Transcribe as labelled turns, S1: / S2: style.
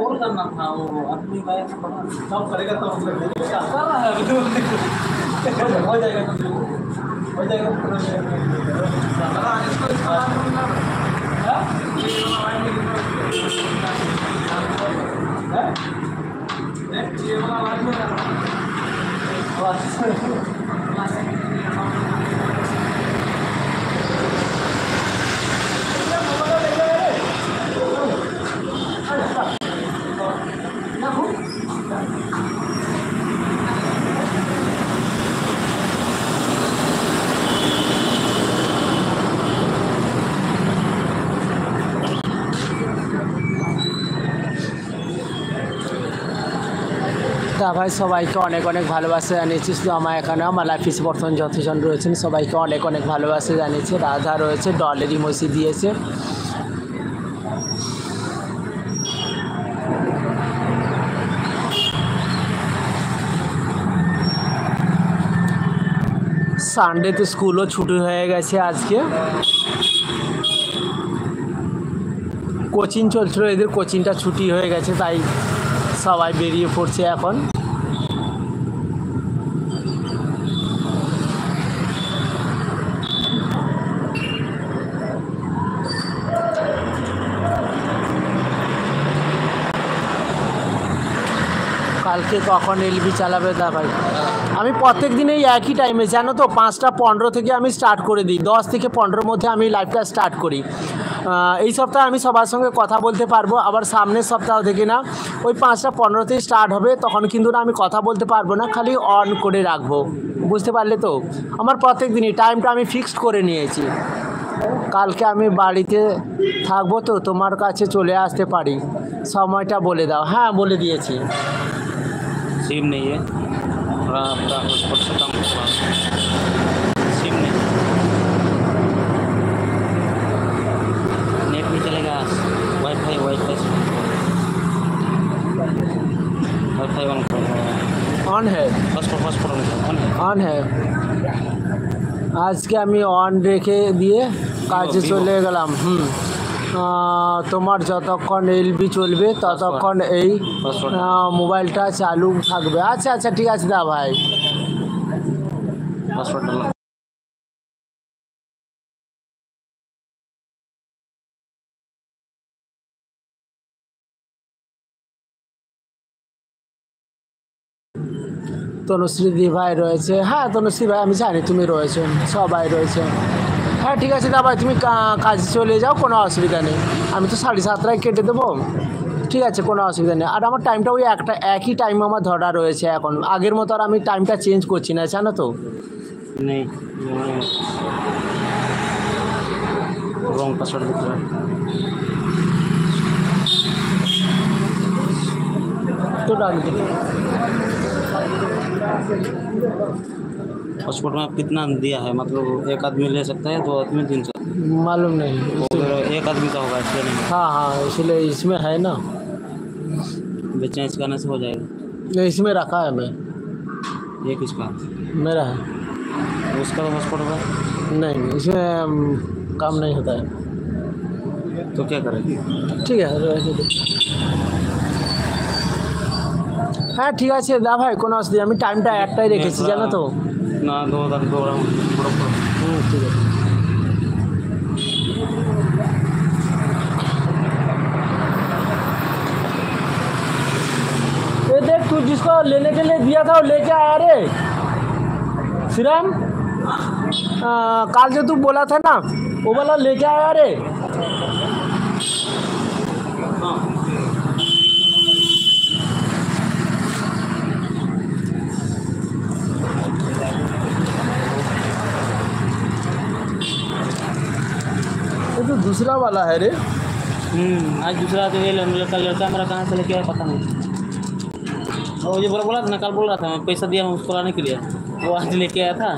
S1: और करना था वो आदमी का सब करेगा तो हम कर रहा है अभी तो हो जाएगा हो जाएगा
S2: তা ভাই সবাইকে অনেক অনেক ভালোবাসা জানিয়েছি। শুধু আমার এখানে আমার লাইফ ইস বর্তমান যতজন রয়েছেন সবাইকে অনেক অনেক ভালোবাসা জানিয়েছে। রাধা রয়েছে, ডলের ইমোজি দিয়েছে। সানডেতে স্কুলও ছুটি হয়ে গেছে আজকে। কোচিং চলছিল, এদের কোচিংটা ছুটি হয়ে গেছে, তাই সবাই বেরিয়ে পড়ছে এখন। কালকে কখন এলবি চালাবে দা ভাই? আমি প্রত্যেক দিনেই একই টাইমে, জানো তো, 5:15 থেকে আমি স্টার্ট করে দিই। 10 থেকে 15 মধ্যে আমি লাইভটা স্টার্ট করি। এই সপ্তাহে আমি সবার সঙ্গে কথা বলতে পারবো, আবার সামনের সপ্তাহ থেকে না ওই 5:15তেই স্টার্ট হবে, তখন কিন্তু না আমি কথা বলতে পারবো না, খালি অন করে রাখবো। বুঝতে পারলে তো? আমার প্রত্যেক দিনই টাইমটা আমি ফিক্সড করে নিয়েছি। কালকে আমি বাড়িতে থাকবো, তো তোমার কাছে চলে আসতে পারি, সময়টা বলে দাও। হ্যাঁ, বলে দিয়েছি।
S1: सिम नहीं है, थोड़ा पूरा हॉटस्पॉट से काम कर रहा है। सिम नहीं, नेट नहीं चलेगा, वाईफाई वाईफाई ऑन कर रहा है।
S2: ऑन है,
S1: हॉटस्पॉट ऑन है,
S2: ऑन है। আজকে আমি অন রেখে দিয়ে কাজে চলে গেলাম। তোমার যতক্ষণ এলবি চলবে ততক্ষণ এই মোবাইলটা চালু থাকবে। আচ্ছা আচ্ছা, ঠিক আছে দা ভাই। তনুশ্রী দি ভাই রয়েছে। হ্যাঁ তনুশ্রী ভাই, আমি জানি তুমি রয়েছে, সবাই রয়েছে। হ্যাঁ ঠিক আছে দা ভাই, তুমি কাজে চলে যাও, কোনো অসুবিধা নেই। আমি তো 7:30টায় কেটে দেবো, ঠিক আছে, কোনো অসুবিধা নেই। আর আমার টাইমটা ওই একই টাইম আমার ধরা রয়েছে এখন। আগের মতো আর আমি টাইমটা চেঞ্জ করছি না, জানো তো।
S1: नहीं रॉन्ग पासवर्ड दिख रहा है।
S2: तो डाल दो।
S1: पासपोर्ट में आप कितना दिया है? मतलब एक आदमी ले सकता है, 2 आदमी, 3 सकता
S2: मालूम नहीं।
S1: है? एक आदमी का होगा इसलिए नहीं।
S2: हाँ हाँ, इसलिए इसमें है ना,
S1: चेंज करने से हो जाएगा।
S2: नहीं इसमें रखा है मैं।
S1: ये किसका?
S2: मेरा है।
S1: उसका तो पासपोर्ट होगा।
S2: नहीं इसमें काम नहीं होता है।
S1: तो क्या करें?
S2: ঠিক আছে, রেখে দিই। হ্যাঁ ঠিক আছে দা ভাই, কোনো অসুবিধা, আমি টাইমটা একটাই রেখেছি, জানো তো।
S1: না 2 রাউন্ড
S2: ঠিক আছে। ये देख, तू जिसको लेने के लिए दिया था वो लेके आया रे श्रीराम। कल जो तू बोला था ना, वो वाला लेके आया रे। ये तो दूसरा वाला है रे।
S1: आज दूसरा तो ये लड़का मेरा कहाँ से लेके आया पता नहीं। और ये बोला था ना, कल बोल रहा था मैं पैसा दिया हूँ उसको लाने के लिए, वो आज लेके आया था।